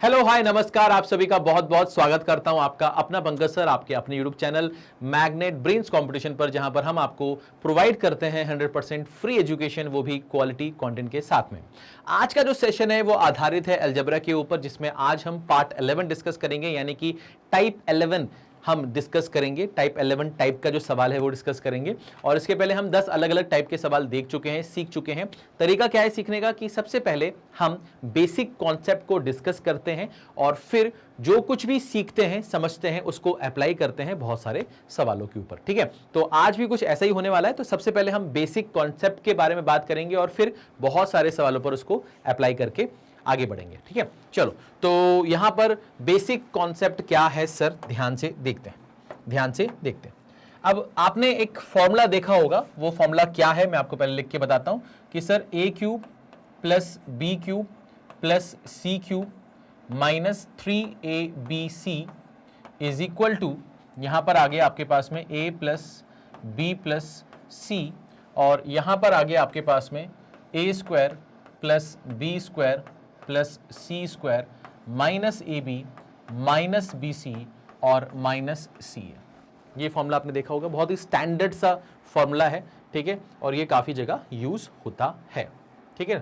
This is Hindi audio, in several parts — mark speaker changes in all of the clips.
Speaker 1: हेलो हाय नमस्कार, आप सभी का बहुत बहुत स्वागत करता हूं आपका अपना पंकज सर आपके अपने YouTube channel magnet brains competition पर, जहां पर हम आपको प्रोवाइड करते हैं 100% फ्री एजुकेशन, वो भी क्वालिटी कंटेंट के साथ में। आज का जो सेशन है वो आधारित है अलजेब्रा के ऊपर, जिसमें आज हम पार्ट 11 डिस्कस करेंगे, यानी कि टाइप 11 हम डिस्कस करेंगे। टाइप 11 टाइप का जो सवाल है वो डिस्कस करेंगे। और इसके पहले हम 10 अलग अलग टाइप के सवाल देख चुके हैं, सीख चुके हैं। तरीका क्या है सीखने का कि सबसे पहले हम बेसिक कॉन्सेप्ट को डिस्कस करते हैं और फिर जो कुछ भी सीखते हैं समझते हैं उसको अप्लाई करते हैं बहुत सारे सवालों के ऊपर। ठीक है, तो आज भी कुछ ऐसा ही होने वाला है। तो सबसे पहले हम बेसिक कॉन्सेप्ट के बारे में बात करेंगे और फिर बहुत सारे सवालों पर उसको अप्लाई करके आगे बढ़ेंगे। ठीक है, चलो तो यहां पर बेसिक कॉन्सेप्ट क्या है सर, ध्यान से देखते हैं, ध्यान से देखते हैं। अब आपने एक फॉर्मूला देखा होगा, वो फॉर्मूला क्या है मैं आपको पहले लिख के बताता हूं कि sir A cube plus B cube plus C cube minus 3ab is equal to, यहां पर आ गया आपके पास में a plus B plus C, और यहां पर आ गया आपके पास में a square plus B square plus C square minus A B minus B C और माइनस सी है। ये फॉर्मूला आपने देखा होगा, बहुत ही स्टैंडर्ड सा फॉर्मूला है। ठीक है, और ये काफ़ी जगह यूज़ होता है। ठीक है,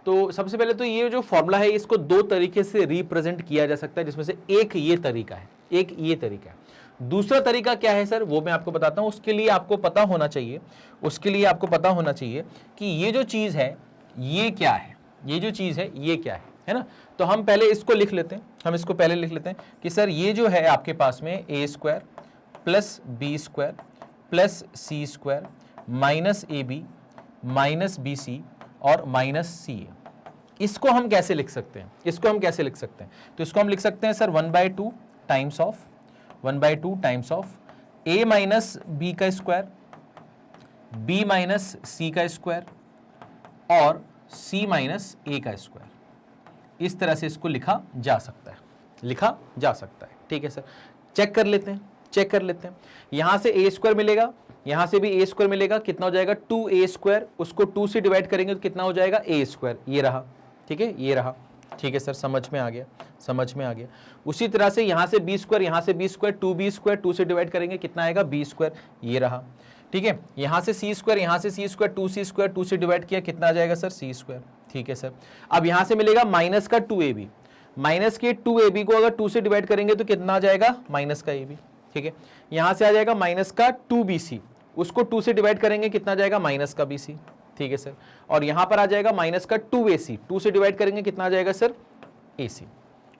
Speaker 1: तो सबसे पहले तो ये जो फॉर्मूला है इसको दो तरीके से रिप्रेजेंट किया जा सकता है, जिसमें से एक ये तरीका है, एक ये तरीका है। दूसरा तरीका क्या है सर, वो मैं आपको बताता हूँ। उसके लिए आपको पता होना चाहिए, उसके लिए आपको पता होना चाहिए कि ये जो चीज़ है ये क्या है, ये जो चीज़ है ये क्या है ना। तो हम पहले इसको लिख लेते हैं, हम इसको पहले लिख लेते हैं कि सर ये जो है आपके पास में A square plus B square plus C square minus A B minus B C और माइनस सी है। इसको हम कैसे लिख सकते हैं, इसको हम कैसे लिख सकते हैं? तो इसको हम लिख सकते हैं sir 1/2 times of 1/2 times of A minus B का स्क्वायर, बी माइनस सी का स्क्वायर और सी माइनस ए का स्क्वायर। इस तरह से इसको लिखा जा सकता है, लिखा जा सकता है। ठीक है सर, चेक कर लेते हैं, चेक कर लेते हैं। यहां से ए स्क्वायर मिलेगा, यहां से भी ए स्क्वायर मिलेगा, कितना हो जाएगा 2a स्क्वायर, उसको 2 से डिवाइड करेंगे तो कितना हो जाएगा a स्क्वायर, ये रहा। ठीक है, ये रहा। ठीक है सर, समझ में आ गया, समझ में आ गया। उसी तरह से यहां से b स्क्वायर, यहां से b स्क्वायर, 2b स्क्वायर, 2 से डिवाइड करेंगे कितना आएगा b स्क्वायर, ये रहा। ठीक है, यहां से c स्क्वायर, यहां से c स्क्वायर, 2c स्क्वायर, 2 से डिवाइड किया कितना आ जाएगा सर c स्क्वायर। ठीक है सर, अब यहां से मिलेगा माइनस का 2ab, माइनस के 2ab को अगर 2 से डिवाइड करेंगे तो कितना आ जाएगा माइनस का ab। ठीक है, यहां से आ जाएगा माइनस का 2bc, उसको 2 से डिवाइड करेंगे कितना आ जाएगा माइनस का bc। ठीक है सर, और यहां पर आ जाएगा माइनस का 2ac, 2 से डिवाइड करेंगे कितना आ जाएगा सर ac।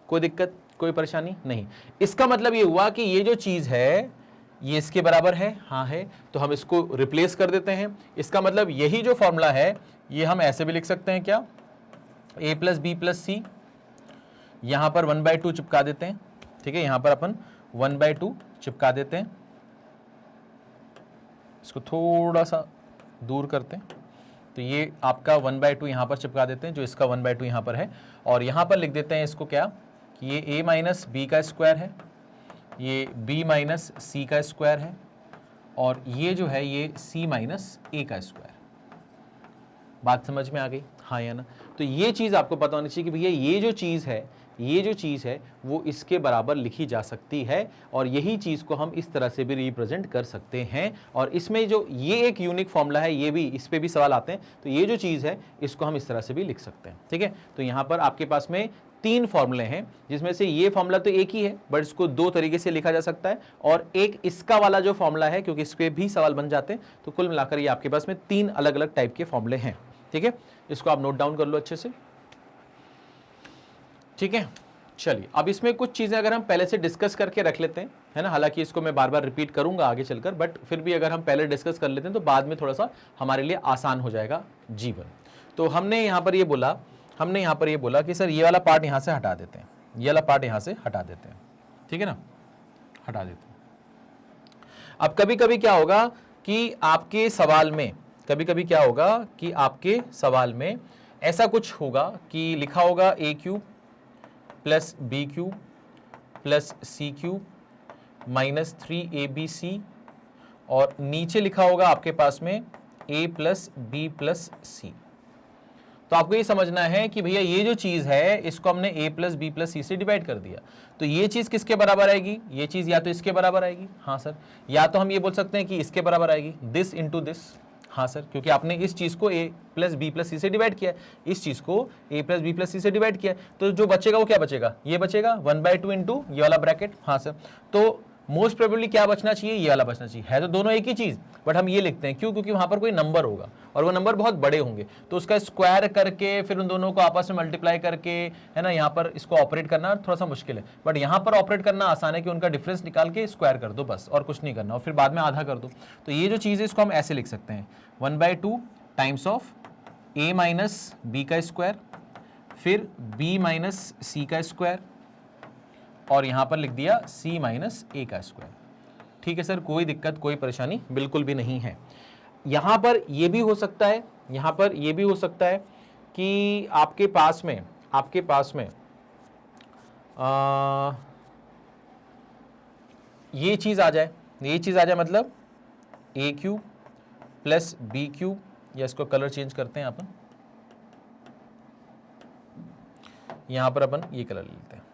Speaker 1: कोई दिक्कत, कोई परेशानी नहीं। इसका मतलब ये हुआ कि ये जो चीज है ये इसके बराबर है, हाँ है, तो हम इसको रिप्लेस कर देते हैं। इसका मतलब यही जो फॉर्मूला है ये हम ऐसे भी लिख सकते हैं, क्या, a प्लस बी प्लस सी, यहां पर 1/2 चिपका देते हैं। ठीक है, यहां पर अपन 1/2 चिपका देते हैं, इसको थोड़ा सा दूर करते हैं, तो ये आपका 1/2 यहां पर चिपका देते हैं, जो इसका 1/2 यहां पर है। और यहां पर लिख देते हैं इसको क्या, कि ये a माइनस बी का स्क्वायर है, ये b माइनस सी का स्क्वायर है, और ये जो है ये c माइनस ए का स्क्वायर। बात समझ में आ गई, हाँ या ना? तो ये चीज़ आपको पता होनी चाहिए कि भैया ये जो चीज़ है, ये जो चीज़ है वो इसके बराबर लिखी जा सकती है, और यही चीज़ को हम इस तरह से भी रिप्रेजेंट कर सकते हैं। और इसमें जो ये एक यूनिक फॉर्मूला है, ये भी, इस पे भी सवाल आते हैं, तो ये जो चीज़ है इसको हम इस तरह से भी लिख सकते हैं। ठीक है, तो यहाँ पर आपके पास में 3 फॉर्मूले हैं, जिसमें से ये फॉर्मूला तो एक ही है, बट इसको 2 तरीके से लिखा जा सकता है, और एक इसका वाला जो फॉर्मूला है, क्योंकि इस पर भी सवाल बन जाते हैं, तो कुल मिलाकर ये आपके पास में 3 अलग अलग टाइप के फॉर्मूले हैं। ठीक है, इसको आप नोट डाउन कर लो अच्छे से। ठीक है, चलिए अब इसमें कुछ चीज़ें अगर हम पहले से डिस्कस करके रख लेते हैं, है ना, हालांकि इसको मैं बार बार रिपीट करूंगा आगे चलकर, बट फिर भी अगर हम पहले डिस्कस कर लेते हैं तो बाद में थोड़ा सा हमारे लिए आसान हो जाएगा जीवन। तो हमने यहाँ पर ये बोला, हमने यहाँ पर ये बोला कि सर ये वाला पार्ट यहाँ से हटा देते हैं, ये वाला पार्ट यहाँ से हटा देते हैं। ठीक है ना, हटा देते हैं। अब कभी कभी क्या होगा कि आपके सवाल में, कभी कभी क्या होगा कि आपके सवाल में ऐसा कुछ होगा कि लिखा होगा a cube plus B cube plus C cube minus 3abc, और नीचे लिखा होगा आपके पास में a plus B plus C. तो आपको ये समझना है कि भैया ये जो चीज है इसको हमने a प्लस बी प्लस सी से डिवाइड कर दिया, तो ये चीज किसके बराबर आएगी, ये चीज या तो इसके बराबर आएगी, हाँ सर, या तो हम ये बोल सकते हैं कि इसके बराबर आएगी, दिस इंटू दिस, हाँ सर, क्योंकि आपने इस चीज को a प्लस बी प्लस सी से डिवाइड किया है, इस चीज को a प्लस बी प्लस सी से डिवाइड किया है, तो जो बचेगा वो क्या बचेगा, ये बचेगा 1/2 इंटू ये वाला ब्रैकेट, हाँ सर। तो मोस्ट प्रोबेबली क्या बचना चाहिए, ये वाला बचना चाहिए, है तो दोनों एक ही चीज, बट हम ये लिखते हैं क्यों, क्योंकि वहां पर कोई नंबर होगा और वो नंबर बहुत बड़े होंगे, तो उसका स्क्वायर करके फिर उन दोनों को आपस में मल्टीप्लाई करके, है ना, यहाँ पर इसको ऑपरेट करना थोड़ा सा मुश्किल है, बट यहाँ पर ऑपरेट करना आसान है कि उनका डिफरेंस निकाल के स्क्वायर कर दो बस, और कुछ नहीं करना, और फिर बाद में आधा कर दो। तो ये जो चीज़ है इसको हम ऐसे लिख सकते हैं 1/2 times of a minus B का स्क्वायर, फिर b माइनस सी का स्क्वायर, और यहां पर लिख दिया c माइनस ए का स्क्वायर। ठीक है सर, कोई दिक्कत कोई परेशानी बिल्कुल भी नहीं है। यहां पर यह भी हो सकता है, यहां पर यह भी हो सकता है कि आपके पास में ये चीज आ जाए, मतलब a cube plus B cube, या इसको कलर चेंज करते हैं अपन, यहां पर अपन ये कलर लेते हैं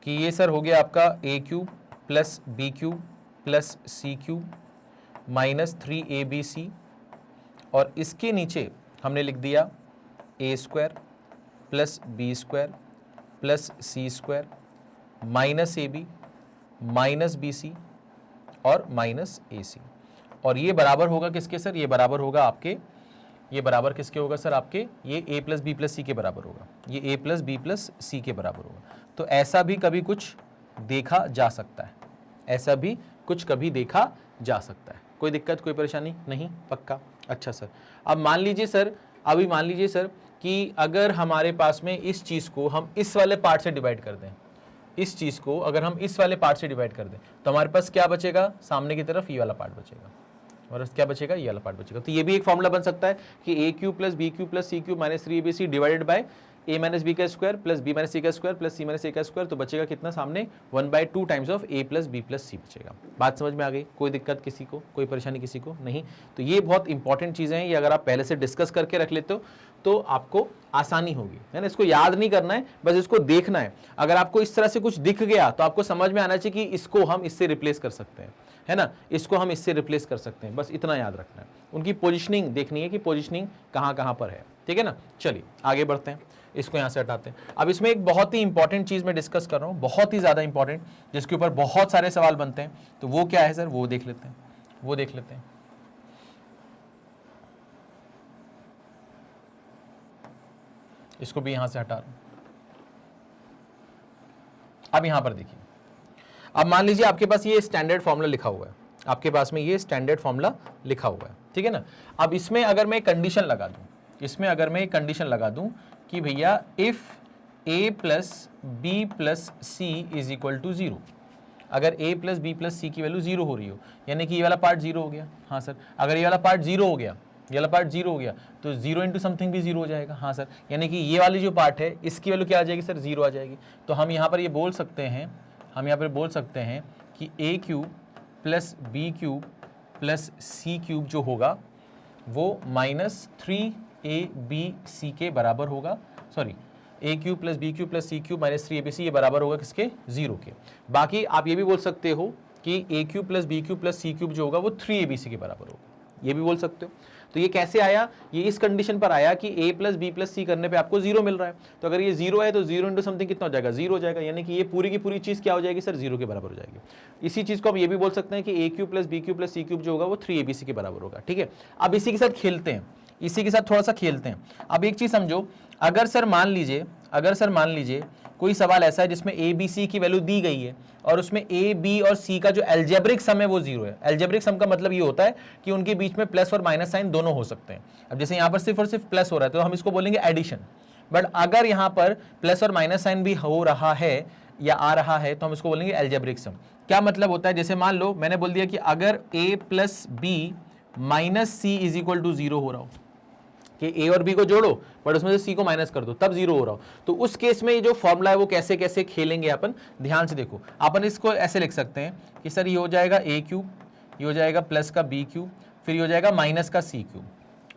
Speaker 1: कि ये सर हो गया आपका a cube plus B cube plus C cube minus 3abc, और इसके नीचे हमने लिख दिया a square plus B square plus C square minus ab minus bc और माइनस ac, और ये बराबर होगा किसके सर, ये बराबर होगा आपके, ये बराबर किसके होगा सर आपके, ये a प्लस बी प्लस सी के बराबर होगा, ये a प्लस बी प्लस सी के बराबर होगा। तो ऐसा भी कभी कुछ देखा जा सकता है, ऐसा भी कुछ कभी देखा जा सकता है, कोई दिक्कत कोई परेशानी नहीं, पक्का। अच्छा सर, अब मान लीजिए सर, अभी मान लीजिए सर कि अगर हमारे पास में इस चीज़ को हम इस वाले पार्ट से डिवाइड कर दें, इस चीज़ को अगर हम इस वाले पार्ट से डिवाइड कर दें, तो हमारे पास क्या बचेगा, सामने की तरफ ये वाला पार्ट बचेगा, और क्या बचेगा, ये वाला पार्ट बचेगा। तो ये भी एक फॉर्मूला बन सकता है कि a cube plus B cube plus C cube minus 3abc divided by a minus B का square plus b minus C का square plus c minus a का स्क्वायर, तो बचेगा कितना सामने 1/2 times of a plus B plus C बचेगा। बात समझ में आ गई, कोई दिक्कत किसी को, कोई परेशानी किसी को नहीं। तो ये बहुत इंपॉर्टेंट चीज़ें हैं, ये अगर आप पहले से डिस्कस करके रख लेते हो तो आपको आसानी होगी, है ना। इसको याद नहीं करना है, बस इसको देखना है। अगर आपको इस तरह से कुछ दिख गया तो आपको समझ में आना चाहिए कि इसको हम इससे रिप्लेस कर सकते हैं, है ना, इसको हम इससे रिप्लेस कर सकते हैं, बस इतना याद रखना है। उनकी पोजीशनिंग देखनी है कि पोजीशनिंग कहाँ कहाँ पर है, ठीक है ना। चलिए आगे बढ़ते हैं, इसको यहाँ से हटाते हैं। अब इसमें एक बहुत ही इंपॉर्टेंट चीज़ मैं डिस्कस कर रहा हूँ, बहुत ही ज़्यादा इंपॉर्टेंट, जिसके ऊपर बहुत सारे सवाल बनते हैं, तो वो क्या है सर, वो देख लेते हैं, वो देख लेते हैं। इसको भी यहां से हटा रहा हूं। अब यहां पर देखिए, अब मान लीजिए आपके पास ये स्टैंडर्ड फॉर्मूला लिखा हुआ है, आपके पास में ये स्टैंडर्ड फॉर्मूला लिखा हुआ है, ठीक है ना। अब इसमें अगर मैं कंडीशन लगा दूं, इसमें अगर मैं कंडीशन लगा दूं कि भैया if a plus B plus C is equal to 0, अगर a plus B plus C की वैल्यू 0 हो रही हो, यानी कि ये वाला पार्ट 0 हो गया, हाँ सर। अगर ये वाला पार्ट 0 हो गया, ये वाला पार्ट 0 हो गया, तो 0 इंटू समथिंग भी 0 हो जाएगा, हाँ सर। यानी कि ये वाली जो पार्ट है इसकी वैल्यू क्या आ जाएगी सर, 0 आ जाएगी। तो हम यहाँ पर ये बोल सकते हैं, हम यहाँ पर बोल सकते हैं कि a cube plus B cube plus C cube जो होगा वो माइनस 3abc के बराबर होगा, sorry a cube plus B cube plus C cube minus 3abc, ये बराबर होगा किसके, 0 के। बाकी आप ये भी बोल सकते हो कि a cube plus B cube plus C cube जो होगा वो 3abc के बराबर होगा, ये भी बोल सकते हो। तो ये कैसे आया, ये इस कंडीशन पर आया कि a प्लस बी प्लस सी करने पे आपको 0 मिल रहा है, तो अगर ये 0 है तो 0 इंटू समथिंग कितना हो जाएगा, 0 हो जाएगा, यानी कि ये पूरी की पूरी चीज़ क्या हो जाएगी सर, 0 के बराबर हो जाएगी। इसी चीज़ को आप ये भी बोल सकते हैं कि a cube plus B cube plus C cube जो होगा वो 3abc के बराबर होगा, ठीक है। अब इसी के साथ खेलते हैं, इसी के साथ थोड़ा सा खेलते हैं। अब एक चीज़ समझो, अगर सर मान लीजिए कोई सवाल ऐसा है जिसमें a b c की वैल्यू दी गई है और उसमें a b और c का जो एल्जेब्रिक सम है वो 0 है। एल्जेब्रिक सम का मतलब ये होता है कि उनके बीच में प्लस और माइनस साइन दोनों हो सकते हैं। अब जैसे यहाँ पर सिर्फ और सिर्फ प्लस हो रहा है तो हम इसको बोलेंगे एडिशन, बट अगर यहाँ पर प्लस और माइनस साइन भी हो रहा है या आ रहा है तो हम इसको बोलेंगे एल्जेब्रिक सम। क्या मतलब होता है, जैसे मान लो मैंने बोल दिया कि अगर a plus B minus C is equal to 0 हो रहा हो, कि a और b को जोड़ो बट उसमें से c को माइनस कर दो तब 0 हो रहा हो, तो उस केस में ये जो फॉर्मूला है वो कैसे कैसे खेलेंगे अपन, ध्यान से देखो। अपन इसको ऐसे लिख सकते हैं कि सर ये हो जाएगा a क्यूब, ये हो जाएगा प्लस का b क्यूब, फिर ये हो जाएगा माइनस का सी क्यूब।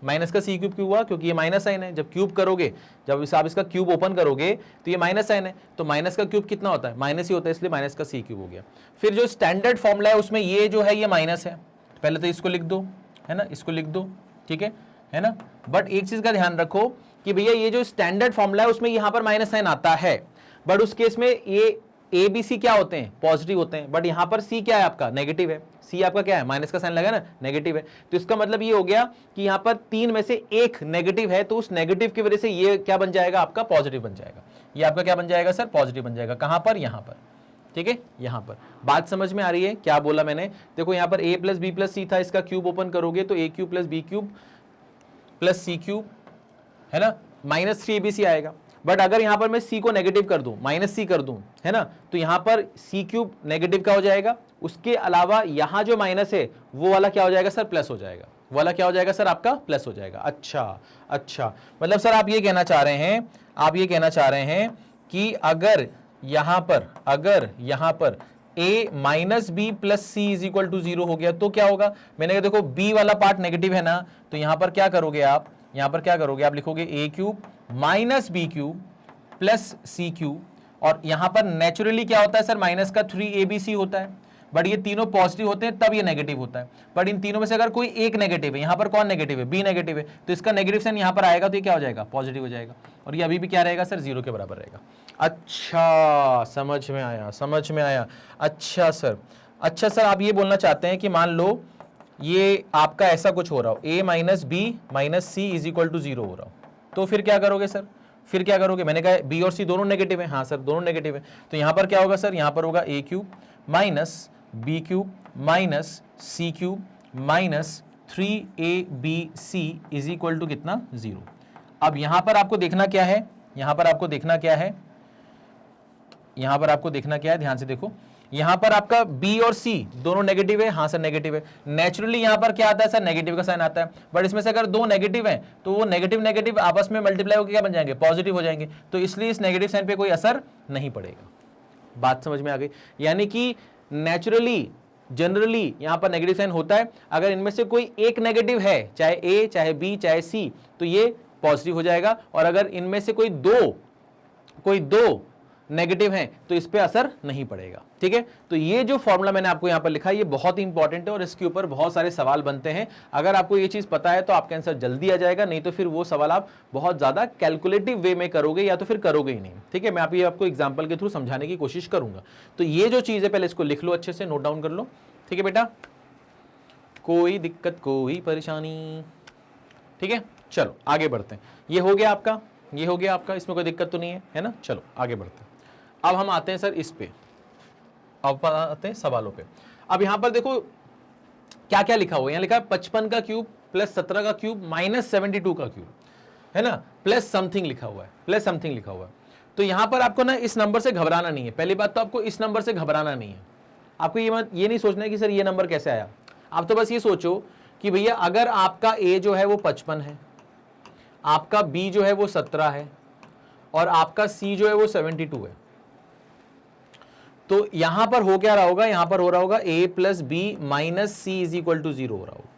Speaker 1: माइनस का सी क्यूब क्यों हुआ? क्योंकि ये माइनस साइन है, जब क्यूब करोगे, जब आप इसका क्यूब ओपन करोगे तो ये माइनस साइन है, तो माइनस का क्यूब कितना होता है? माइनस ही होता है, इसलिए माइनस का सी क्यूब हो गया। फिर जो स्टैंडर्ड फॉर्मूला है उसमें ये जो है ये माइनस है, पहले तो इसको लिख दो, है ना, इसको लिख दो, ठीक है ना। बट एक चीज का ध्यान रखो कि भैया ये जो स्टैंडर्ड फॉर्मूला है उसमें यहां पर माइनस साइन आता है, बट उस केस में ये ए बी सी क्या होते हैं? पॉजिटिव होते हैं। बट यहां पर सी क्या है आपका? नेगेटिव है। सी आपका क्या है? माइनस का साइन लगा ना, नेगेटिव है। तो इसका मतलब ये हो गया कि यहां पर तीन में से एक नेगेटिव है, तो उस नेगेटिव की वजह से ये क्या बन जाएगा? आपका पॉजिटिव बन जाएगा। ये आपका क्या बन जाएगा सर? पॉजिटिव बन जाएगा। कहां पर? यहां पर, ठीक है, यहां पर। बात समझ में आ रही है? क्या बोला मैंने? देखो यहां पर a plus B plus C था, इसका क्यूब ओपन करोगे तो a cube plus B cube plus C cube, है ना, माइनस 3abc आएगा। बट अगर यहां पर मैं c को नेगेटिव कर दूं, माइनस सी कर दूं, है ना, तो यहां पर सी क्यूब नेगेटिव का हो जाएगा। उसके अलावा यहां जो माइनस है वो वाला क्या हो जाएगा सर? प्लस हो जाएगा। वो वाला क्या हो जाएगा सर? आपका प्लस हो जाएगा। अच्छा, मतलब सर आप ये कहना चाह रहे हैं, आप ये कहना चाह रहे हैं कि अगर यहां पर a minus B plus C is equal to 0 हो गया तो क्या होगा? मैंने कहा देखो b वाला पार्ट नेगेटिव है ना, तो यहां पर क्या करोगे आप? यहां पर क्या करोगे आप? लिखोगे a cube minus B cube plus C cube, और यहां पर नेचुरली क्या होता है सर? माइनस का 3abc होता है। बट ये तीनों पॉजिटिव होते हैं तब ये नेगेटिव होता है। बट इन तीनों में से अगर कोई एक नेगेटिव है, यहां पर कौन नेगेटिव है? बी नेगेटिव है, तो इसका नेगेटिव साइन यहां पर आएगा तो ये क्या हो जाएगा? पॉजिटिव हो जाएगा। और ये अभी भी क्या रहेगा सर? 0 के बराबर रहेगा। अच्छा, समझ में आया। अच्छा सर आप ये बोलना चाहते हैं कि मान लो ये आपका ऐसा कुछ हो रहा हो, a minus B minus C is equal to 0 हो रहा हो, तो फिर क्या करोगे सर? फिर क्या करोगे? मैंने कहा b और c दोनों नेगेटिव है। हाँ सर, दोनों नेगेटिव है, तो यहां पर क्या होगा सर? यहां पर होगा a cube minus B cube minus C cube minus 3abc is equal to कितना? 0। अब यहां पर आपको देखना क्या है? यहां पर आपको देखना क्या है? ध्यान से देखो, यहां पर आपका b और c दोनों नेगेटिव है। हाँ सर, नेगेटिव है। नेचुरली यहां पर क्या आता है सर? नेगेटिव का साइन आता है। बट इसमें से अगर दो नेगेटिव हैं तो वो नेगेटिव नेगेटिव आपस में मल्टीप्लाई होकर क्या बन जाएंगे? पॉजिटिव हो जाएंगे। तो इसलिए इस नेगेटिव साइन पे कोई असर नहीं पड़ेगा। बात समझ में आ गई? यानी कि नेचुरली जनरली यहां पर नेगेटिव साइन होता है, अगर इनमें से कोई एक नेगेटिव है, चाहे a चाहे b चाहे c, तो ये पॉजिटिव हो जाएगा। और अगर इनमें से कोई दो नेगेटिव हैं तो इस पे असर नहीं पड़ेगा। ठीक है, तो ये जो फॉर्मूला मैंने आपको यहां पर लिखा है ये बहुत ही इंपॉर्टेंट है और इसके ऊपर बहुत सारे सवाल बनते हैं। अगर आपको ये चीज पता है तो आपका आंसर जल्दी आ जाएगा, नहीं तो फिर वो सवाल आप बहुत ज्यादा कैलकुलेटिव वे में करोगे या तो फिर करोगे ही नहीं। ठीक है, मैं आपको एग्जाम्पल के थ्रू समझाने की कोशिश करूंगा। तो ये जो चीज है पहले इसको लिख लो, अच्छे से नोट डाउन कर लो। ठीक है बेटा, कोई दिक्कत कोई परेशानी? ठीक है, चलो आगे बढ़ते हैं। ये हो गया आपका, इसमें कोई दिक्कत तो नहीं है ना? चलो आगे बढ़ते हैं। अब हम आते हैं सर इस पे, अब आते हैं सवालों पे। अब यहां पर देखो क्या क्या लिखा हुआ है। यहां लिखा है 55 का क्यूब प्लस 17 का क्यूब माइनस 72 का क्यूब, है ना, प्लस समथिंग लिखा हुआ है। तो यहां पर आपको ना इस नंबर से घबराना नहीं है। पहली बात तो आपको इस नंबर से घबराना नहीं है। आपको ये नहीं सोचना है कि सर ये नंबर कैसे आया। आप तो बस ये सोचो कि भैया अगर आपका a जो है वो 55 है, आपका b जो है वो 17 है और आपका c जो है वो 72 है, तो यहां पर हो क्या रहा होगा? यहां पर हो रहा होगा a plus B minus C is equal to 0 हो रहा होगा,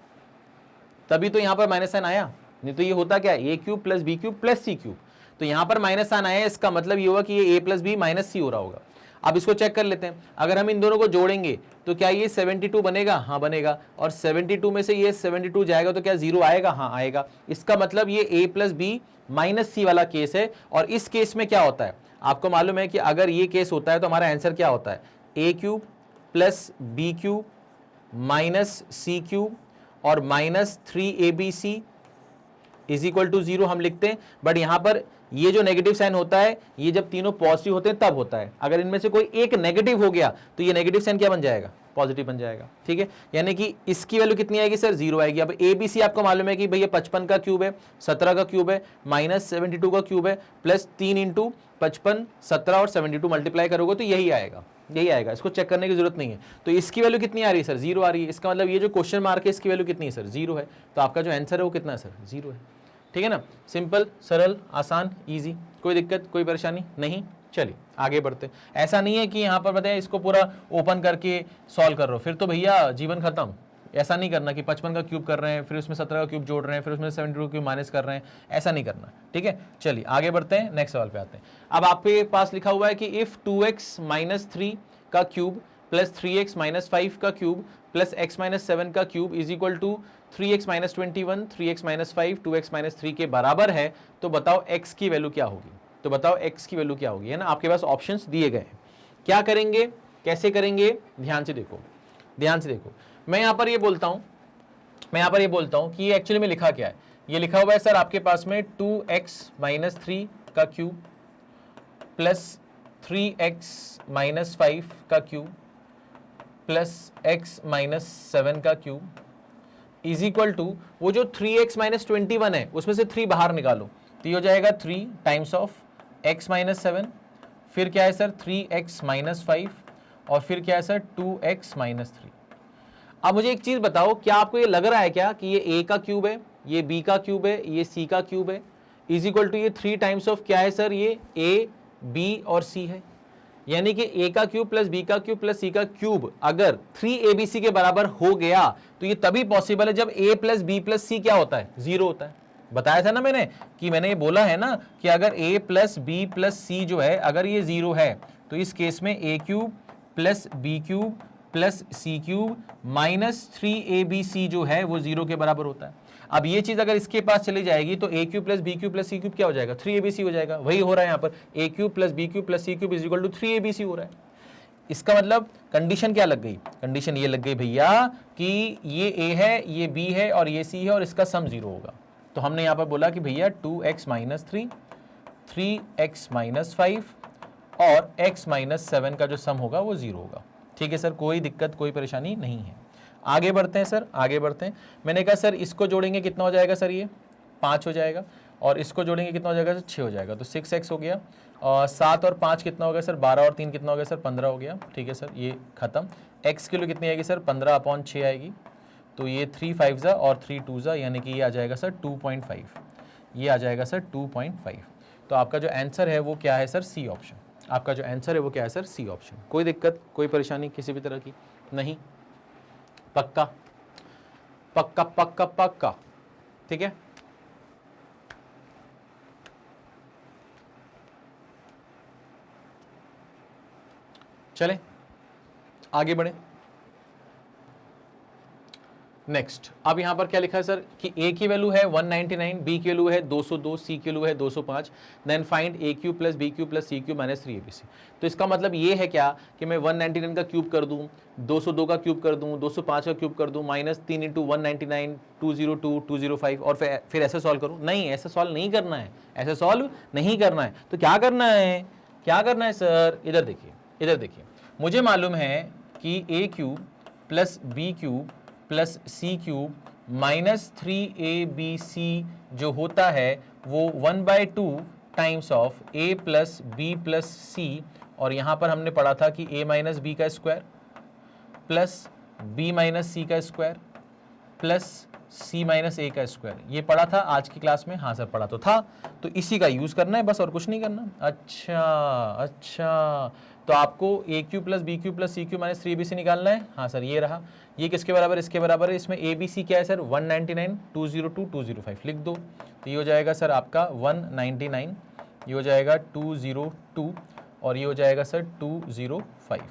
Speaker 1: तभी तो यहां पर माइनस साइन आया। नहीं तो ये होता क्या? a cube plus B cube plus C cube. तो यहां पर माइनस साइन आया, इसका मतलब ये होगा कि ये a प्लस बी माइनस सी हो रहा होगा। अब इसको चेक कर लेते हैं। अगर हम इन दोनों को जोड़ेंगे तो क्या ये 72 बनेगा? हाँ बनेगा। और 72 में से ये 72 जाएगा तो क्या 0 आएगा? हाँ आएगा। इसका मतलब ये a प्लस बी माइनस सी वाला केस है। और इस केस में क्या होता है आपको मालूम है कि अगर ये केस होता है तो हमारा आंसर क्या होता है? a cube plus B cube minus C cube और minus 3abc is equal to 0 हम लिखते हैं। बट यहां पर ये जो नेगेटिव साइन होता है ये जब तीनों पॉजिटिव होते हैं तब होता है। अगर इनमें से कोई एक नेगेटिव हो गया तो ये नेगेटिव साइन क्या बन जाएगा? पॉजिटिव बन जाएगा। ठीक है, यानी कि इसकी वैल्यू कितनी आएगी सर? 0 आएगी। अब ABC आपको मालूम है कि भैया 55 का क्यूब है, 17 का क्यूब है, माइनस 72 का क्यूब है, प्लस 3 इंटू 55, 17 और 72 मल्टीप्लाई करोगे तो यही आएगा। इसको चेक करने की जरूरत नहीं है। तो इसकी वैल्यू कितनी आ रही है सर? 0 आ रही है। इसका मतलब ये जो क्वेश्चन मार्क है इसकी वैल्यू कितनी है सर? 0 है। तो आपका जो आंसर है वो कितना है सर? 0 है। ठीक है ना, सिंपल, सरल, आसान, इजी, कोई दिक्कत कोई परेशानी नहीं। चलिए आगे बढ़ते। ऐसा नहीं है कि यहाँ पर बताए इसको पूरा ओपन करके सॉल्व कर रहे हो, फिर तो भैया जीवन खत्म। ऐसा नहीं करना कि 55 का क्यूब कर रहे हैं, फिर उसमें 17 का क्यूब जोड़ रहे हैं, फिर उसमें 72 का क्यूब माइनस कर रहे हैं, ऐसा नहीं करना, ठीक है। चलिए आगे बढ़ते हैं, नेक्स्ट सवाल पे आते हैं। अब आपके पास लिखा हुआ है कि इफ 2x माइनस 3 का क्यूब प्लस 3x माइनस 5 का क्यूब प्लस x माइनस 7 का cube is equal to 3x minus 21, 3x minus 5, 2x minus 3 के बराबर है, तो बताओ x की वैल्यू क्या होगी। तो बताओ x की वैल्यू क्या होगी, है ना। आपके पास ऑप्शंस दिए गए हैं, क्या करेंगे, कैसे करेंगे, ध्यान से देखो, ध्यान से देखो। मैं यहां पर ये बोलता हूं कि ये एक्चुअली में लिखा क्या है। ये लिखा हुआ है सर आपके पास में 2x माइनस 3 का क्यूब प्लस 3x माइनस 5 का क्यूब प्लस x माइनस 7 का क्यूब इज इक्वल टू, वो जो 3x माइनस 21 है उसमें से 3 बाहर निकालो, तो ये हो जाएगा 3 टाइम्स ऑफ x माइनस 7, फिर क्या है सर 3x माइनस 5, और फिर क्या है सर 2x माइनस 3। अब मुझे एक चीज बताओ, क्या आपको ये लग रहा है क्या कि ये a का क्यूब है, ये b का क्यूब है, ये c का क्यूब है, इज इक्वल टू ये 3 टाइम्स ऑफ क्या है सर, ये a b और c है। यानी कि a का क्यूब प्लस b का क्यूब प्लस c का क्यूब अगर 3abc के बराबर हो गया तो ये तभी पॉसिबल है जब a plus b plus c क्या होता है, 0 होता है। बताया था ना मैंने कि मैंने ये बोला है ना कि अगर a plus b plus c जो है अगर ये 0 है तो इस केस में a cube plus b cube plus c cube minus 3abc जो है वो 0 के बराबर होता है। अब ये चीज अगर इसके पास चली जाएगी तो a cube plus B cube plus C cube क्या हो जाएगा, 3abc हो जाएगा। वही हो रहा है यहाँ पर, a cube plus B cube plus C cube is equal to 3abc हो रहा है। इसका मतलब कंडीशन क्या लग गई, कंडीशन ये लग गई भैया कि ये a है, ये b है और ये c है और इसका सम 0 होगा। तो हमने यहाँ पर बोला कि भैया 2x माइनस 3, 3x माइनस 5 और x माइनस 7 का जो सम होगा वो 0 होगा। ठीक है सर, कोई दिक्कत कोई परेशानी नहीं है। आगे बढ़ते हैं सर, आगे बढ़ते हैं। मैंने कहा सर इसको जोड़ेंगे कितना हो जाएगा सर, ये 5 हो जाएगा, और इसको जोड़ेंगे कितना हो जाएगा सर, 6 हो जाएगा, तो 6x हो गया, और 7 और 5 कितना हो गया सर, 12 और 3 कितना हो गया सर, 15 हो गया। ठीक है सर, ये खत्म। x की वैल्यू कितनी आएगी सर, 15/6 आएगी, तो ये 3 5 और 3 2 यानी कि ये आ जाएगा सर 2.5, ये आ जाएगा सर 2.5। तो आपका जो आंसर है वो क्या है सर, सी ऑप्शन। आपका जो आंसर है वो क्या है सर, सी ऑप्शन। कोई दिक्कत कोई परेशानी किसी भी तरह की नहीं, पक्का पक्का पक्का पक्का, ठीक है। चलें आगे बढ़े। नेक्स्ट, अब यहां पर क्या लिखा है सर कि a की वैल्यू है 199, b की वैल्यू है 202, c की वैल्यू है 205, then find a cube plus b cube plus c cube minus 3abc। तो इसका मतलब ये है क्या कि मैं 199 का क्यूब कर दूं, 202 का क्यूब कर दूं, 205 का क्यूब कर दूं, माइनस 3 इंटू 199, 202, 205 और फिर ऐसे सॉल्व करूं। नहीं, ऐसे सॉल्व नहीं करना है, ऐसे सॉल्व नहीं करना है। तो क्या करना है, क्या करना है सर, इधर देखिए, इधर देखिए। मुझे मालूम है कि a cube plus b cube plus C cube minus 3abc जो होता है वो 1/2 times of a plus B plus C, और यहाँ पर हमने पढ़ा था कि a माइनस बी का square plus b minus C का square plus c minus a का स्क्वायर, ये पढ़ा था आज की क्लास में। हाँ सर पढ़ा तो था, तो इसी का यूज़ करना है बस, और कुछ नहीं करना। अच्छा अच्छा, तो आपको a cube plus B cube plus C cube minus 3abc निकालना है। हाँ सर ये रहा, ये किसके बराबर, इसके बराबर है। इसमें abc क्या है सर, 199, 202, 205 लिख दो, तो ये हो जाएगा सर आपका 199, ये हो जाएगा 202 और ये हो जाएगा सर 205।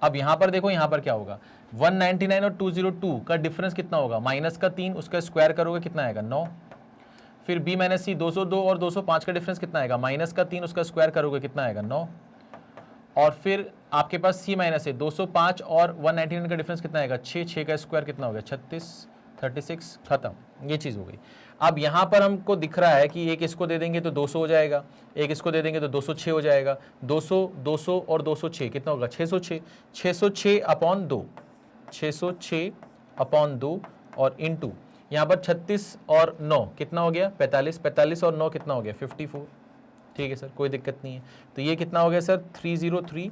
Speaker 1: अब यहाँ पर देखो, यहाँ पर क्या होगा, 199 और 202 का डिफरेंस कितना होगा, माइनस का 3, उसका स्क्वायर करोगे कितना आएगा 9। फिर b माइनस सी 202 और 205 का डिफरेंस कितना आएगा, माइनस का 3, उसका स्क्वायर करोगे कितना आएगा 9। और फिर आपके पास c माइनस है 205 और 199 का डिफरेंस कितना आएगा 6, 6 का स्क्वायर कितना हो गया 36, 36 खत्म, ये चीज़ हो गई। अब यहाँ पर हमको दिख रहा है कि एक इसको दे देंगे तो 200 हो जाएगा, एक इसको दे देंगे तो 206 हो जाएगा। 200 200 और 206 कितना होगा 606, 606 अपॉन 2, 606 अपॉन 2 और इंटू यहाँ पर 36 और 9 कितना हो गया 45, 45 और 9 कितना हो गया 54। ठीक है सर, कोई दिक्कत नहीं है। तो ये कितना हो गया सर 303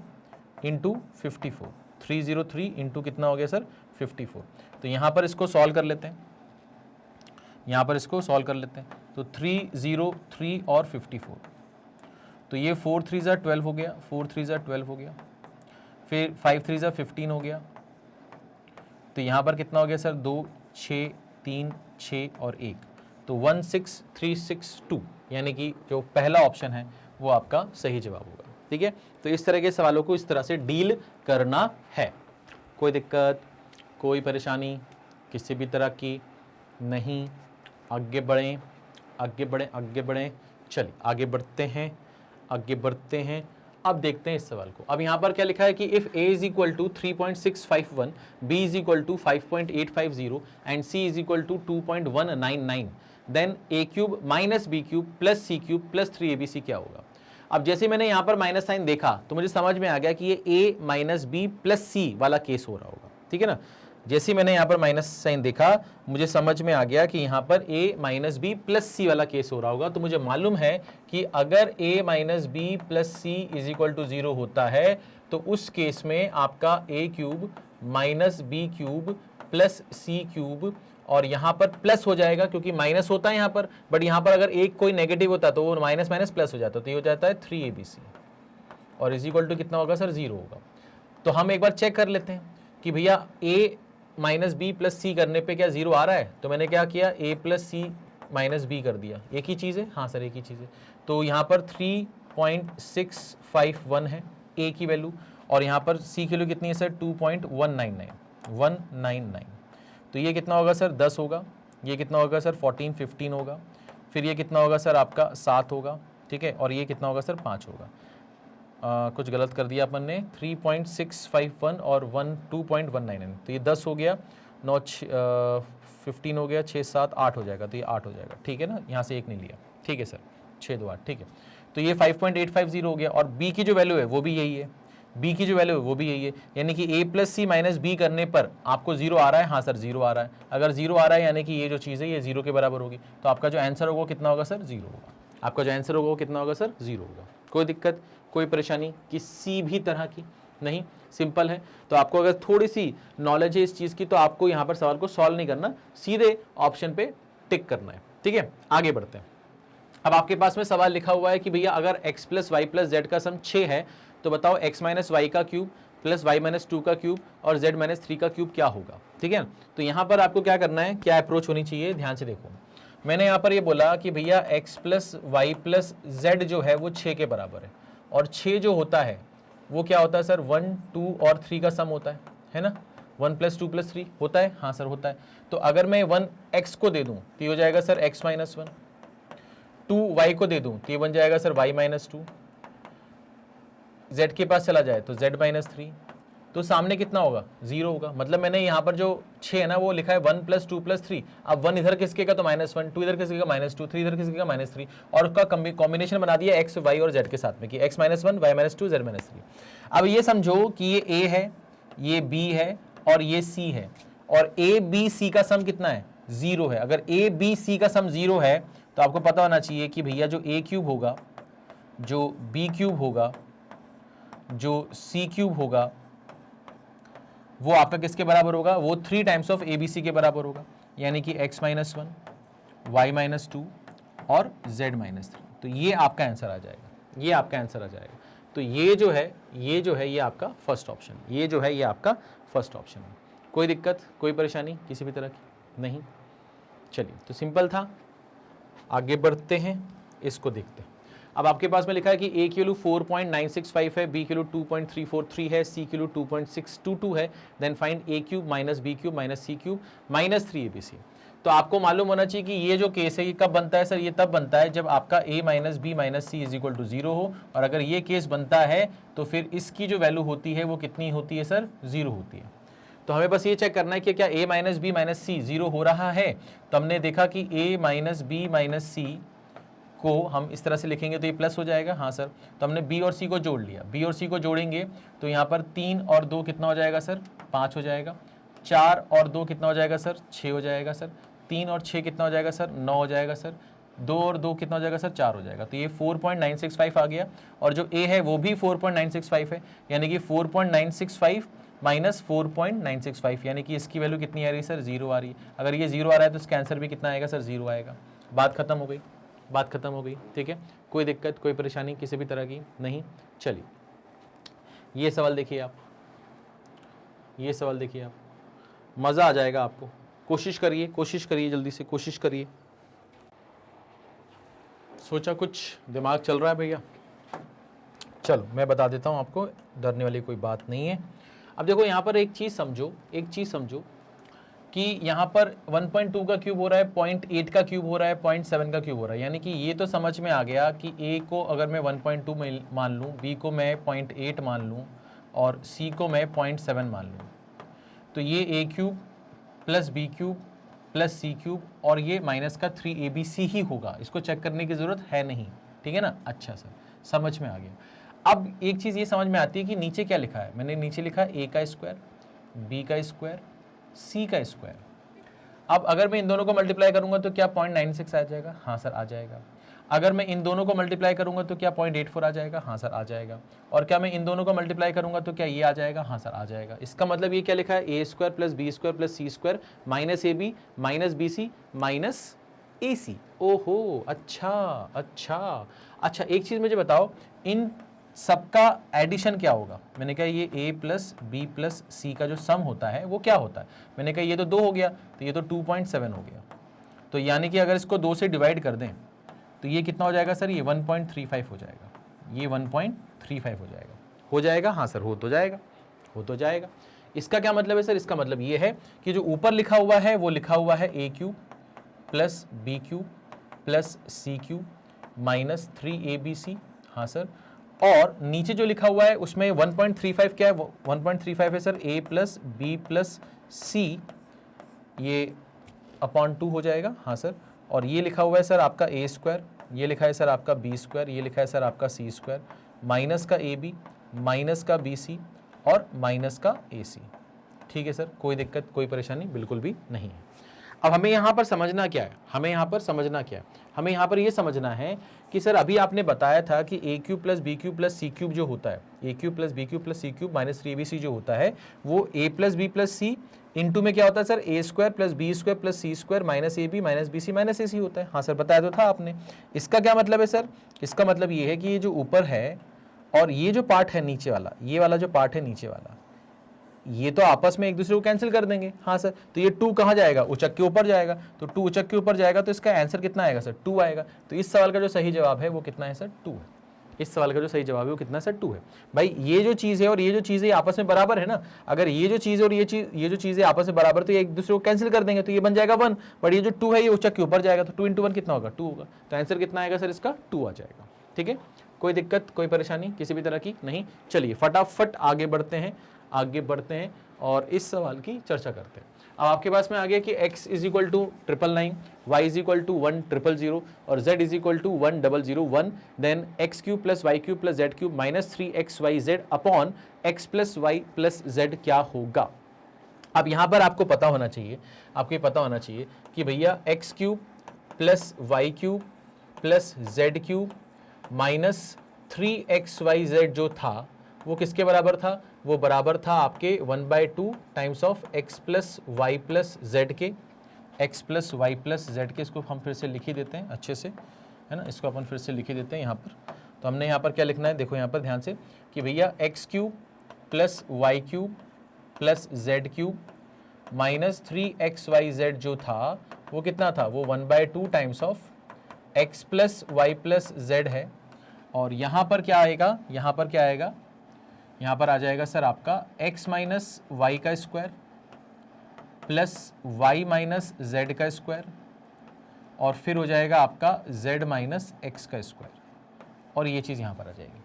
Speaker 1: इंटू 54, 303 इंटू कितना हो गया सर 54। तो यहाँ पर इसको सॉल्व कर लेते हैं, यहाँ पर इसको सॉल्व कर लेते हैं। तो 303 और 54, तो ये 4 3 ज़ा 12 हो गया, 4 3 ज़ा 12 हो गया, फिर 5 3 ज़ा 15 हो गया, तो यहाँ पर कितना हो गया सर 2 6 3 6 और 1, तो 16362 यानी कि जो पहला ऑप्शन है वो आपका सही जवाब होगा। ठीक है, तो इस तरह के सवालों को इस तरह से डील करना है। कोई दिक्कत, कोई परेशानी किसी भी तरह की नहीं। आगे बढ़ें आगे बढ़ें आगे बढ़ें, चलिए आगे बढ़ते हैं आगे बढ़ते हैं। अब देखते हैं इस सवाल को। अब यहाँ पर क्या लिखा है कि if a is equal to 3.651, b is equal to 5.850 and c is equal to 2.199, then a cube minus B cube plus C cube plus 3abc क्या होगा। अब जैसे मैंने यहाँ पर माइनस साइन देखा तो मुझे समझ में आ गया कि ये a माइनस बी प्लस सी वाला केस हो रहा होगा। ठीक है ना, जैसे मैंने यहाँ पर माइनस साइन देखा मुझे समझ में आ गया कि यहाँ पर a माइनस बी प्लस सी वाला केस हो रहा होगा। तो मुझे मालूम है कि अगर a minus B plus C is equal to 0 होता है तो उस केस में आपका a cube minus B cube plus C cube, और यहाँ पर प्लस हो जाएगा क्योंकि माइनस होता है यहाँ पर, बट यहाँ पर अगर एक कोई नेगेटिव होता तो वो माइनस माइनस प्लस हो जाता, तो ये हो जाता है 3abc और इज इक्वल टू कितना होगा सर 0 होगा। तो हम एक बार चेक कर लेते हैं कि भैया a माइनस बी प्लस सी करने पे क्या 0 आ रहा है। तो मैंने क्या किया, a plus C minus B कर दिया। एक ही चीज़ है, हाँ सर एक ही चीज़ है। तो यहाँ पर 3.651 है a की वैल्यू, और यहाँ पर c की वैल्यू कितनी है सर 2.199। तो ये कितना होगा सर 10 होगा, ये कितना होगा सर 15 होगा, फिर ये कितना होगा सर आपका 7 होगा। ठीक है, और ये कितना होगा सर 5 होगा। कुछ गलत कर दिया अपन ने, 3.651 और 2.199, तो ये 10 हो गया, 9 15 हो गया, 6 7 8 हो जाएगा, तो ये 8 हो जाएगा। ठीक है ना, यहाँ से एक नहीं लिया। ठीक है सर 6 2 8, ठीक है। तो ये 5.850 हो गया, और b की जो वैल्यू है वो भी यही है, b की जो वैल्यू है वो भी यही है, यानी कि a plus C minus B करने पर आपको 0 आ रहा है। हाँ सर 0 आ रहा है। अगर 0 आ रहा है यानी कि ये जो चीज़ है ये 0 के बराबर होगी, तो आपका जो आंसर होगा कितना होगा सर 0 होगा। आपका जो आंसर होगा वो कितना होगा सर 0 होगा। कोई दिक्कत, कोई परेशानी किसी भी तरह की नहीं, सिंपल है। तो आपको अगर थोड़ी सी नॉलेज है इस चीज़ की तो आपको यहाँ पर सवाल को सॉल्व नहीं करना, सीधे ऑप्शन पे टिक करना है। ठीक है, आगे बढ़ते हैं। अब आपके पास में सवाल लिखा हुआ है कि भैया अगर x plus Y plus Z का सम 6 है तो बताओ x माइनस वाई का क्यूब प्लस वाई माइनस 2 का क्यूब और z माइनस 3 का क्यूब क्या होगा। ठीक है, तो यहाँ पर आपको क्या करना है, क्या अप्रोच होनी चाहिए, ध्यान से देखो। मैंने यहाँ पर ये बोला कि भैया x plus Y plus Z जो है वो 6 के बराबर है, और 6 जो होता है वो क्या होता है सर 1 2 और 3 का सम होता है ना। 1 प्लस 2 प्लस 3 होता है, हाँ सर होता है। तो अगर मैं 1x को दे दूँ तो ये हो जाएगा सर x माइनस 1, 2y को दे दूं तो ये बन जाएगा सर y माइनस 2, z के पास चला जाए तो z माइनस 3, तो सामने कितना होगा 0 होगा। मतलब मैंने यहाँ पर जो 6 है ना वो लिखा है 1 प्लस 2 प्लस 3। अब 1 इधर किसके का तो माइनस 1, 2 इधर किसके का माइनस 2, 3 इधर किसके का माइनस 3, और उसका कॉम्बिनेशन बना दिया x y और z के साथ में कि x minus 1 y minus 2 z minus 3। अब ये समझो कि ये a है, ये b है और ये c है, और a b c का सम कितना है 0 है। अगर a b c का सम 0 है तो आपको पता होना चाहिए कि भैया जो a क्यूब होगा, जो b क्यूब होगा, जो c क्यूब होगा वो आपका किसके बराबर होगा, वो 3 टाइम्स ऑफ abc के बराबर होगा, यानी कि x माइनस 1 y माइनस 2 और z माइनस 3। तो ये आपका आंसर आ जाएगा, ये आपका आंसर आ जाएगा। तो ये जो है ये आपका फर्स्ट ऑप्शन, ये जो है ये आपका फर्स्ट ऑप्शन है। कोई दिक्कत, कोई परेशानी किसी भी तरह की नहीं। चलिए, तो सिंपल था, आगे बढ़ते हैं, इसको देखते हैं। अब आपके पास में लिखा है कि a की वैल्यू 4.965 है, b की वैल्यू 2.343 है, c की वैल्यू 2.622 है, then find a cube minus b cube minus c cube minus 3abc। तो आपको मालूम होना चाहिए कि ये जो केस है ये कब बनता है सर, ये तब बनता है जब आपका a minus B minus C is equal to 0 हो, और अगर ये केस बनता है तो फिर इसकी जो वैल्यू होती है वो कितनी होती है सर 0 होती है। तो हमें बस ये चेक करना है कि क्या a माइनस बी माइनस सी 0 हो रहा है। तो हमने देखा कि a माइनस बी माइनस सी को हम इस तरह से लिखेंगे तो ये प्लस हो जाएगा, हाँ सर। तो हमने b और c को जोड़ लिया, b और c को जोड़ेंगे तो यहाँ पर 3 और 2 कितना हो जाएगा सर 5 हो जाएगा, 4 और 2 कितना हो जाएगा सर 6 हो जाएगा सर, 3 और 6 कितना हो जाएगा सर 9 हो जाएगा सर, 2 और 2 कितना हो जाएगा सर 4 हो जाएगा। तो ये 4.965 आ गया, और जो a है वो भी 4.965 है, यानी कि 4.965 माइनस 4.965, यानी कि इसकी वैल्यू कितनी आ रही है सर 0 आ रही है। अगर ये 0 आ रहा है तो इसका आंसर भी कितना आएगा सर 0 आएगा। बात खत्म हो गई, बात खत्म हो गई। ठीक है, कोई दिक्कत, कोई परेशानी किसी भी तरह की नहीं। चलिए, ये सवाल देखिए आप, ये सवाल देखिए आप। मज़ा आ जाएगा आपको। कोशिश करिए जल्दी से, कोशिश करिए। सोचा कुछ दिमाग चल रहा है भैया? चलो मैं बता देता हूँ आपको, डरने वाली कोई बात नहीं है। अब देखो यहाँ पर एक चीज़ समझो कि यहाँ पर 1.2 का क्यूब हो रहा है, 0.8 का क्यूब हो रहा है, 0.7 का क्यूब हो रहा है, यानी कि ये तो समझ में आ गया कि A को अगर मैं 1.2 मान लूँ, B को मैं 0.8 मान लूँ और C को मैं 0.7 मान लूँ, तो ये A cube plus B cube plus C cube और ये माइनस का 3ABC ही होगा। इसको चेक करने की ज़रूरत है नहीं, ठीक है ना? अच्छा सर, समझ में आ गया। अब एक चीज़ ये समझ में आती है कि नीचे क्या लिखा है। मैंने नीचे लिखा A का स्क्वायर, B का स्क्वायर, C का स्क्वायर। अब अगर मैं इन दोनों को मल्टीप्लाई करूंगा तो क्या 0.96 आ जाएगा? हाँ सर आ जाएगा। अगर मैं इन दोनों को मल्टीप्लाई करूंगा तो क्या 0.84 आ जाएगा? हाँ सर आ जाएगा। और क्या मैं इन दोनों को मल्टीप्लाई करूंगा तो क्या ये आ जाएगा? हाँ सर आ जाएगा। इसका मतलब ये क्या लिखा है? A square plus B square plus C square minus A B minus B C minus A C. ओहो, अच्छा, एक चीज़ मुझे बताओ, इन सबका एडिशन क्या होगा? मैंने कहा ये a प्लस बी प्लस सी का जो सम होता है वो क्या होता है? मैंने कहा ये तो 2 हो गया, तो ये तो 2.7 हो गया। तो यानी कि अगर इसको 2 से डिवाइड कर दें तो ये कितना हो जाएगा सर? ये 1.35 हो जाएगा। ये 1.35 हो जाएगा। हाँ सर, हो तो जाएगा। इसका क्या मतलब है सर? इसका मतलब ये है कि जो ऊपर लिखा हुआ है वो लिखा हुआ है a cube plus B cube plus C cube minus 3abc। हाँ सर, और नीचे जो लिखा हुआ है उसमें 1.35 क्या है? 1.35 है sir a plus B plus C, ये अपॉन 2 हो जाएगा। हाँ सर, और ये लिखा हुआ है सर आपका a स्क्वायर, ये लिखा है सर आपका b स्क्वायर, ये लिखा है सर आपका c स्क्वायर, माइनस का ab माइनस का bc और माइनस का ac। ठीक है सर, कोई दिक्कत कोई परेशानी बिल्कुल भी नहीं है। अब हमें यहाँ पर समझना क्या है? हमें यहाँ पर ये समझना है कि सर अभी आपने बताया था कि a cube plus B cube plus C cube जो होता है, a cube plus B cube plus C cube minus 3abc जो होता है वो a plus B plus C into में क्या होता है sir? a square plus B square plus C square minus A B minus B C minus A C होता है। हाँ सर, बताया तो था आपने। इसका क्या मतलब है सर? इसका मतलब ये है कि ये जो ऊपर है और ये जो पार्ट है नीचे वाला, ये वाला जो पार्ट है नीचे वाला, ये तो आपस में एक दूसरे को कैंसिल कर देंगे। हाँ सर, तो ये 2 कहाँ जाएगा? उचक के ऊपर जाएगा। तो 2 उचक के ऊपर जाएगा तो इसका आंसर कितना आएगा सर? 2 आएगा। तो इस सवाल का जो सही जवाब है वो कितना है सर? 2 है। इस सवाल का जो सही जवाब है वो कितना सर? 2 है। भाई ये जो चीज़ है और ये जो चीज़ है आपस में बराबर है ना। अगर ये जो चीज़ और ये जो चीज़ है आपस में बराबर, तो ये एक दूसरे को कैंसिल कर देंगे, तो ये बन जाएगा 1। बट ये जो 2 है ये उचक के ऊपर जाएगा, तो 2 इंटू 1 कितना होगा? 2 होगा। तो आंसर कितना आएगा सर? इसका 2 आ जाएगा। ठीक है, कोई दिक्कत कोई परेशानी किसी भी तरह की नहीं। चलिए फटाफट आगे बढ़ते हैं और इस सवाल की चर्चा करते हैं। अब आपके पास में आ गया कि x is equal to 999, y is equal to 1,000 और z is equal to 1,001। Then x cube plus Y cube plus Z cube minus 3xyz upon x plus Y plus Z क्या होगा? अब यहाँ पर आपको पता होना चाहिए कि भैया x cube plus Y cube plus Z cube minus 3xyz जो था वो किसके बराबर था? वो बराबर था आपके 1/2 times of x plus Y plus Z के। x plus Y plus Z के, इसको हम फिर से लिख ही देते हैं अच्छे से, है ना। इसको अपन फिर से लिख ही देते हैं यहाँ पर। तो हमने यहाँ पर क्या लिखना है? देखो यहाँ पर ध्यान से कि भैया x cube plus Y cube plus Z cube minus 3xyz जो था वो कितना था? वो 1/2 times of x plus Y plus Z है। और यहाँ पर क्या आएगा? यहाँ पर आ जाएगा सर आपका x माइनस वाई का square plus y minus Z का स्क्वायर और फिर हो जाएगा आपका z माइनस x का स्क्वायर, और ये चीज़ यहाँ पर आ जाएगी,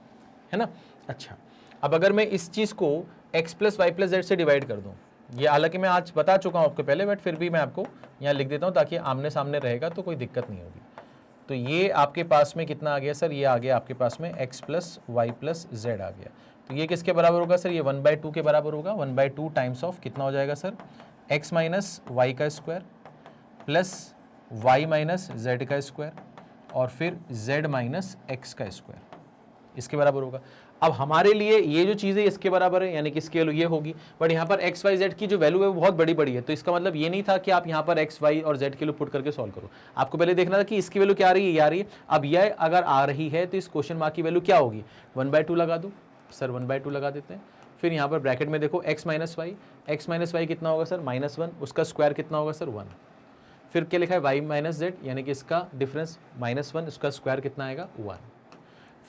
Speaker 1: है ना। अच्छा, अब अगर मैं इस चीज़ को x plus Y plus Z से डिवाइड कर दूँ, ये हालांकि मैं आज बता चुका हूँ आपको पहले, बट फिर भी मैं आपको यहाँ लिख देता हूँ ताकि आमने सामने रहेगा तो कोई दिक्कत नहीं होगी। तो ये आपके पास में कितना आ गया सर? ये आ गया आपके पास में x plus Y plus z आ गया। तो ये किसके बराबर होगा सर? ये 1/2 के बराबर होगा। 1/2 टाइम्स ऑफ कितना हो जाएगा सर? x माइनस वाई का square plus y minus Z का स्क्वायर और फिर z माइनस एक्स का स्क्वायर, इसके बराबर होगा। अब हमारे लिए ये जो चीज़ है इसके बराबर है, यानी कि इसकी वैल्यू ये होगी। बट यहाँ पर एक्स वाई जेड की जो वैल्यू है वो बहुत बड़ी बड़ी है, तो इसका मतलब ये नहीं था कि आप यहाँ पर एक्स वाई और जेड के लिए पुट करके सॉल्व करो। आपको पहले देखना था कि इसकी वैल्यू क्या आ रही है, ये आ रही है। अब यह अगर आ रही है तो इस क्वेश्चन मार्क की वैल्यू क्या होगी? 1/2 लगा दो सर, 1/2 लगा देते हैं। फिर यहाँ पर ब्रैकेट में देखो x माइनस वाई कितना होगा सर -1, उसका स्क्वायर कितना होगा सर 1। फिर क्या लिखा है y माइनस जेड, यानी कि इसका डिफरेंस -1, उसका स्क्वायर कितना आएगा 1।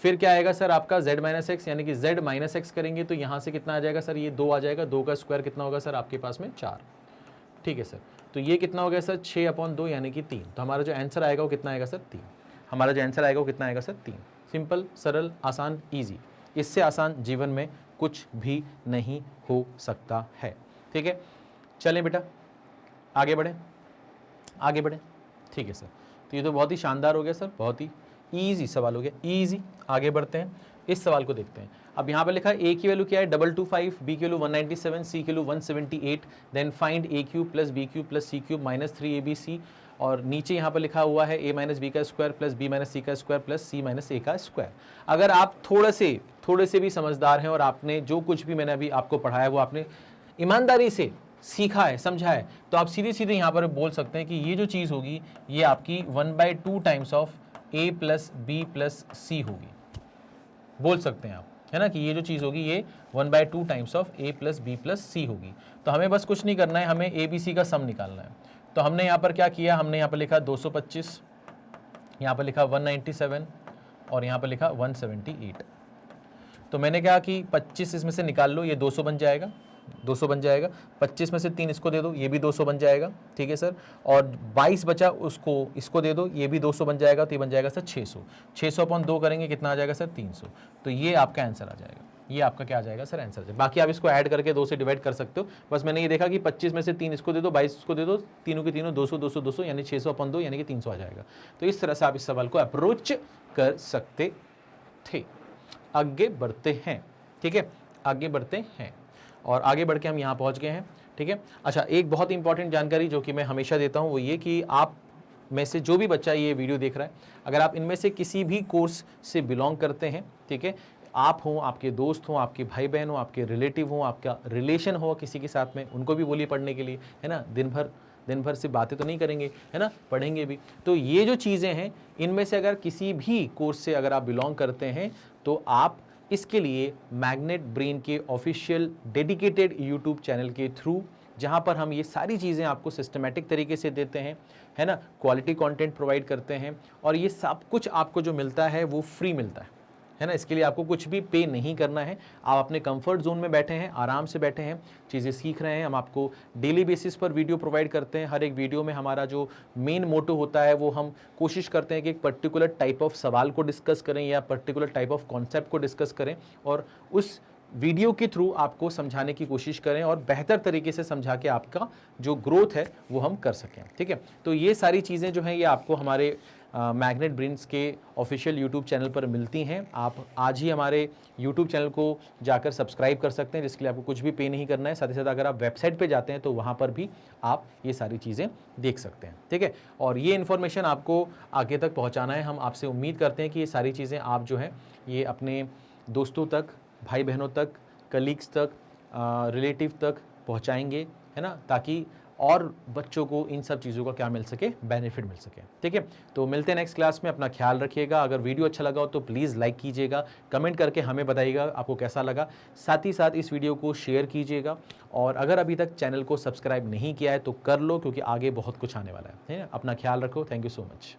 Speaker 1: फिर क्या आएगा सर आपका z माइनस एक्स, यानी कि z माइनस एक्स करेंगे तो यहाँ से कितना आ जाएगा सर, ये 2 आ जाएगा, 2 का स्क्वायर कितना होगा सर आपके पास में 4। ठीक है सर, तो ये कितना हो गया सर 6/2 यानी कि 3। तो हमारा जो आंसर आएगा वो कितना आएगा सर 3। हमारा जो आंसर आएगा वो कितना आएगा सर 3। सिंपल, सरल, आसान, ईजी। इससे आसान जीवन में कुछ भी नहीं हो सकता है। ठीक है, चलें बेटा आगे बढ़ें, आगे बढ़ें। ठीक है सर, तो ये तो बहुत ही शानदार हो गया सर, बहुत ही ईजी सवाल हो गया, ईजी। आगे बढ़ते हैं, इस सवाल को देखते हैं। अब यहाँ पर लिखा है ए की वैल्यू क्या है 225, बी की वैल्यू 197, सी की value 178, then find A cube plus B cube plus C cube minus 3abc, और नीचे यहाँ पर लिखा हुआ है a माइनस बी का square plus B minus C का square plus C minus A का स्क्वायर। अगर आप थोड़े से भी समझदार हैं और आपने जो कुछ भी मैंने अभी आपको पढ़ाया वो आपने ईमानदारी से सीखा है, समझा है, तो आप सीधे सीधे यहाँ पर बोल सकते हैं कि ये जो चीज़ होगी ये आपकी 1/2 times of a plus B plus c होगी। बोल सकते हैं आप, है ना, कि ये जो चीज़ होगी ये 1/2 times of a plus B plus c होगी। तो हमें बस कुछ नहीं करना है, हमें ए बी सी का सम निकालना है। तो हमने यहाँ पर क्या किया, हमने यहाँ पर लिखा 225, यहाँ पर लिखा 197 और यहाँ पर लिखा 178। तो मैंने कहा कि 25 इसमें से निकाल लो, ये 200 बन जाएगा, 200 बन जाएगा। 25 में से 3 इसको दे दो, ये भी 200 बन जाएगा। ठीक है सर, और 22 बचा उसको इसको दे दो, ये भी 200 बन जाएगा, तो ये बन जाएगा सर 600। 600/2 करेंगे कितना आ जाएगा सर 300। तो ये आपका आंसर आ जाएगा, ये आपका क्या आ जाएगा सर आंसर। बाकी आप इसको ऐड करके 2 से डिवाइड कर सकते हो। बस मैंने ये देखा कि 25 में से 3 इसको दे दो, 22 इसको दे दो, तीनों के तीनों 200 200 200 यानी 600/2 यानी कि 300 आ जाएगा। तो इस तरह से आप इस सवाल को अप्रोच कर सकते थे। आगे बढ़ते हैं, ठीक है, आगे बढ़ते हैं, और आगे बढ़ के हम यहाँ पहुँच गए हैं। ठीक है, अच्छा, एक बहुत इंपॉर्टेंट जानकारी जो कि मैं हमेशा देता हूँ वो ये कि आप में से जो भी बच्चा ये वीडियो देख रहा है, अगर आप इनमें से किसी भी कोर्स से बिलोंग करते हैं, ठीक है, आप हों, आपके दोस्त हों, आपके भाई बहन हो, आपके रिलेटिव हो, आपका रिलेशन हो किसी के साथ में, उनको भी बोलिए पढ़ने के लिए, है ना। दिन भर से बातें तो नहीं करेंगे, है ना, पढ़ेंगे भी। तो ये जो चीज़ें हैं, इनमें से अगर किसी भी कोर्स से अगर आप बिलोंग करते हैं तो आप इसके लिए मैग्नेट ब्रेन के ऑफिशियल डेडिकेटेड यूट्यूब चैनल के थ्रू, जहां पर हम ये सारी चीज़ें आपको सिस्टमेटिक तरीके से देते हैं, है ना, क्वालिटी कंटेंट प्रोवाइड करते हैं, और ये सब कुछ आपको जो मिलता है वो फ्री मिलता है ना। इसके लिए आपको कुछ भी पे नहीं करना है। आप अपने कंफर्ट जोन में बैठे हैं, आराम से बैठे हैं, चीज़ें सीख रहे हैं। हम आपको डेली बेसिस पर वीडियो प्रोवाइड करते हैं। हर एक वीडियो में हमारा जो मेन मोटो होता है वो हम कोशिश करते हैं कि एक पर्टिकुलर टाइप ऑफ सवाल को डिस्कस करें या पर्टिकुलर टाइप ऑफ कॉन्सेप्ट को डिस्कस करें, और उस वीडियो के थ्रू आपको समझाने की कोशिश करें और बेहतर तरीके से समझा के आपका जो ग्रोथ है वो हम कर सकें। ठीक है, तो ये सारी चीज़ें जो हैं ये आपको हमारे मैग्नेट ब्रेन्स के ऑफिशियल यूट्यूब चैनल पर मिलती हैं। आप आज ही हमारे यूट्यूब चैनल को जाकर सब्सक्राइब कर सकते हैं, जिसके लिए आपको कुछ भी पे नहीं करना है। साथ ही साथ अगर आप वेबसाइट पे जाते हैं तो वहाँ पर भी आप ये सारी चीज़ें देख सकते हैं। ठीक है, और ये इन्फॉर्मेशन आपको आगे तक पहुँचाना है। हम आपसे उम्मीद करते हैं कि ये सारी चीज़ें आप जो हैं ये अपने दोस्तों तक, भाई बहनों तक, कलीग्स तक, रिलेटिव तक पहुंचाएंगे, है ना, ताकि और बच्चों को इन सब चीज़ों का क्या मिल सके, बेनिफिट मिल सके। ठीक है, तो मिलते हैं नेक्स्ट क्लास में। अपना ख्याल रखिएगा। अगर वीडियो अच्छा लगा हो तो प्लीज़ लाइक कीजिएगा, कमेंट करके हमें बताइएगा आपको कैसा लगा। साथ ही साथ इस वीडियो को शेयर कीजिएगा, और अगर अभी तक चैनल को सब्सक्राइब नहीं किया है तो कर लो, क्योंकि आगे बहुत कुछ आने वाला है। अपना ख्याल रखो। Thank you so much.